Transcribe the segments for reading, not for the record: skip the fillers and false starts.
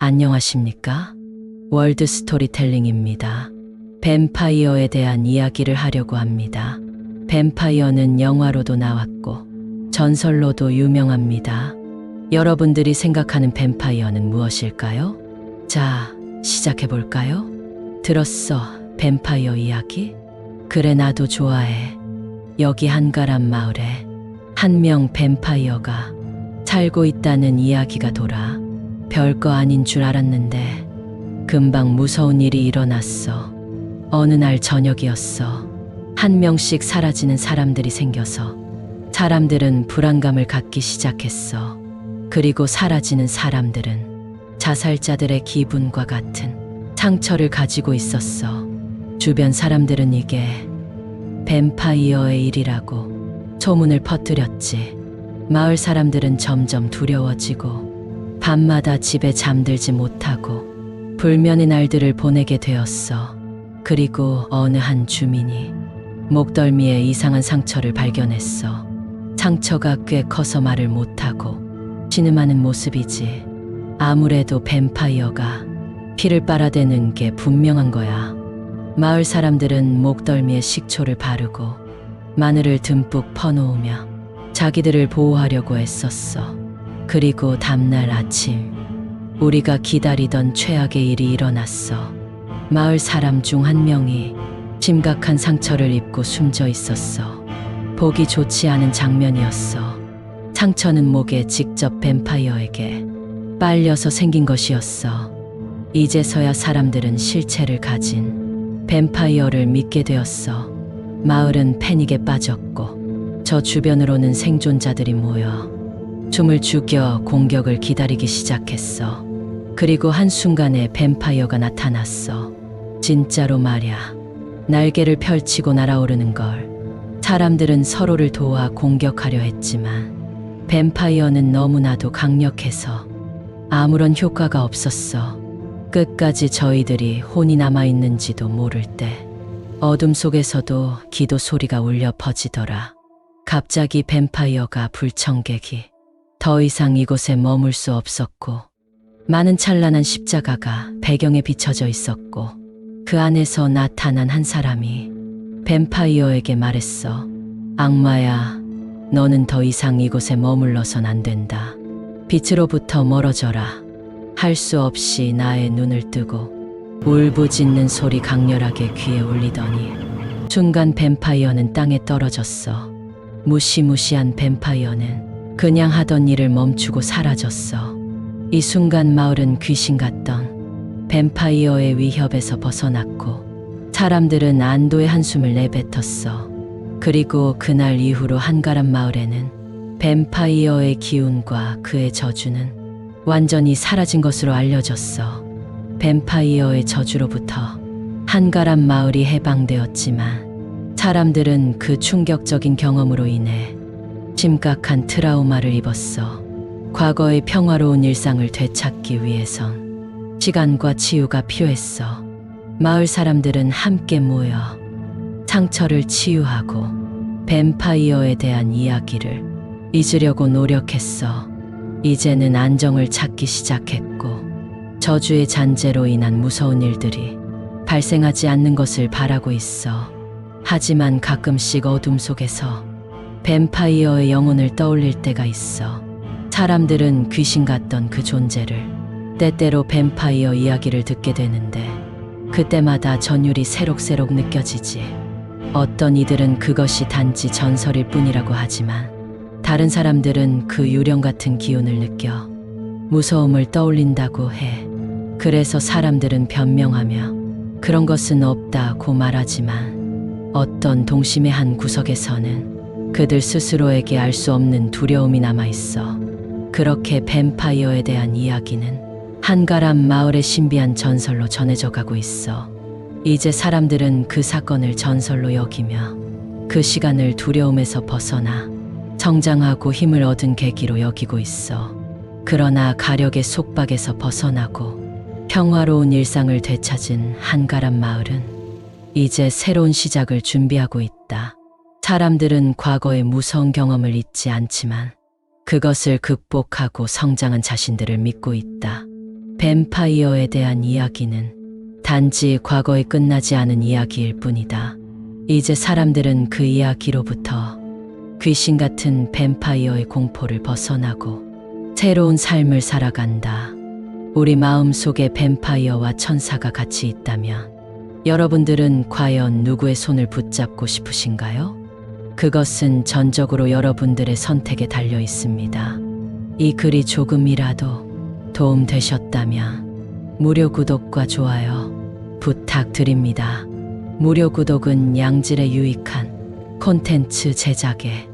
안녕하십니까? 월드 스토리텔링입니다. 뱀파이어에 대한 이야기를 하려고 합니다. 뱀파이어는 영화로도 나왔고 전설로도 유명합니다. 여러분들이 생각하는 뱀파이어는 무엇일까요? 자, 시작해볼까요? 들었어, 뱀파이어 이야기? 그래, 나도 좋아해. 여기 한가람 마을에 한 명 뱀파이어가 살고 있다는 이야기가 돌아 별거 아닌 줄 알았는데 금방 무서운 일이 일어났어. 어느 날 저녁이었어. 한 명씩 사라지는 사람들이 생겨서 사람들은 불안감을 갖기 시작했어. 그리고 사라지는 사람들은 자살자들의 기분과 같은 상처를 가지고 있었어. 주변 사람들은 이게 뱀파이어의 일이라고 소문을 퍼뜨렸지. 마을 사람들은 점점 두려워지고 밤마다 집에 잠들지 못하고 불면의 날들을 보내게 되었어. 그리고 어느 한 주민이 목덜미에 이상한 상처를 발견했어. 상처가 꽤 커서 말을 못하고 신음하는 모습이지. 아무래도 뱀파이어가 피를 빨아대는 게 분명한 거야. 마을 사람들은 목덜미에 식초를 바르고 마늘을 듬뿍 퍼놓으며 자기들을 보호하려고 애썼어. 그리고 다음날 아침 우리가 기다리던 최악의 일이 일어났어. 마을 사람 중 한 명이 심각한 상처를 입고 숨져 있었어. 보기 좋지 않은 장면이었어. 상처는 목에 직접 뱀파이어에게 빨려서 생긴 것이었어. 이제서야 사람들은 실체를 가진 뱀파이어를 믿게 되었어. 마을은 패닉에 빠졌고 저 주변으로는 생존자들이 모여 춤을 죽여 공격을 기다리기 시작했어. 그리고 한순간에 뱀파이어가 나타났어. 진짜로 말야. 날개를 펼치고 날아오르는 걸. 사람들은 서로를 도와 공격하려 했지만 뱀파이어는 너무나도 강력해서 아무런 효과가 없었어. 끝까지 저희들이 혼이 남아있는지도 모를 때 어둠 속에서도 기도 소리가 울려 퍼지더라. 갑자기 뱀파이어가 불청객이 더 이상 이곳에 머물 수 없었고 많은 찬란한 십자가가 배경에 비춰져 있었고 그 안에서 나타난 한 사람이 뱀파이어에게 말했어. 악마야, 너는 더 이상 이곳에 머물러선 안 된다. 빛으로부터 멀어져라. 할 수 없이 나의 눈을 뜨고 울부짖는 소리 강렬하게 귀에 울리더니 순간 뱀파이어는 땅에 떨어졌어. 무시무시한 뱀파이어는 그냥 하던 일을 멈추고 사라졌어. 이 순간 마을은 귀신 같던 뱀파이어의 위협에서 벗어났고 사람들은 안도의 한숨을 내뱉었어. 그리고 그날 이후로 한가람 마을에는 뱀파이어의 기운과 그의 저주는 완전히 사라진 것으로 알려졌어. 뱀파이어의 저주로부터 한가람 마을이 해방되었지만 사람들은 그 충격적인 경험으로 인해 심각한 트라우마를 입었어. 과거의 평화로운 일상을 되찾기 위해선 시간과 치유가 필요했어. 마을 사람들은 함께 모여 상처를 치유하고 뱀파이어에 대한 이야기를 잊으려고 노력했어. 이제는 안정을 찾기 시작했고 저주의 잔재로 인한 무서운 일들이 발생하지 않는 것을 바라고 있어. 하지만 가끔씩 어둠 속에서 뱀파이어의 영혼을 떠올릴 때가 있어. 사람들은 귀신 같던 그 존재를 때때로 뱀파이어 이야기를 듣게 되는데 그때마다 전율이 새록새록 느껴지지. 어떤 이들은 그것이 단지 전설일 뿐이라고 하지만 다른 사람들은 그 유령 같은 기운을 느껴 무서움을 떠올린다고 해. 그래서 사람들은 변명하며 그런 것은 없다고 말하지만 어떤 동심의 한 구석에서는 그들 스스로에게 알 수 없는 두려움이 남아있어. 그렇게 뱀파이어에 대한 이야기는 한가람 마을의 신비한 전설로 전해져 가고 있어. 이제 사람들은 그 사건을 전설로 여기며 그 시간을 두려움에서 벗어나 성장하고 힘을 얻은 계기로 여기고 있어. 그러나 가력의 속박에서 벗어나고 평화로운 일상을 되찾은 한가람 마을은 이제 새로운 시작을 준비하고 있다. 사람들은 과거의 무서운 경험을 잊지 않지만 그것을 극복하고 성장한 자신들을 믿고 있다. 뱀파이어에 대한 이야기는 단지 과거에 끝나지 않은 이야기일 뿐이다. 이제 사람들은 그 이야기로부터 귀신 같은 뱀파이어의 공포를 벗어나고 새로운 삶을 살아간다. 우리 마음 속에 뱀파이어와 천사가 같이 있다면 여러분들은 과연 누구의 손을 붙잡고 싶으신가요? 그것은 전적으로 여러분들의 선택에 달려 있습니다. 이 글이 조금이라도 도움 되셨다면 무료 구독과 좋아요 부탁드립니다. 무료 구독은 양질의 유익한 콘텐츠 제작에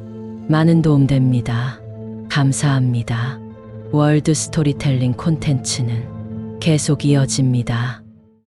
많은 도움 됩니다. 감사합니다. 월드 스토리텔링 콘텐츠는 계속 이어집니다.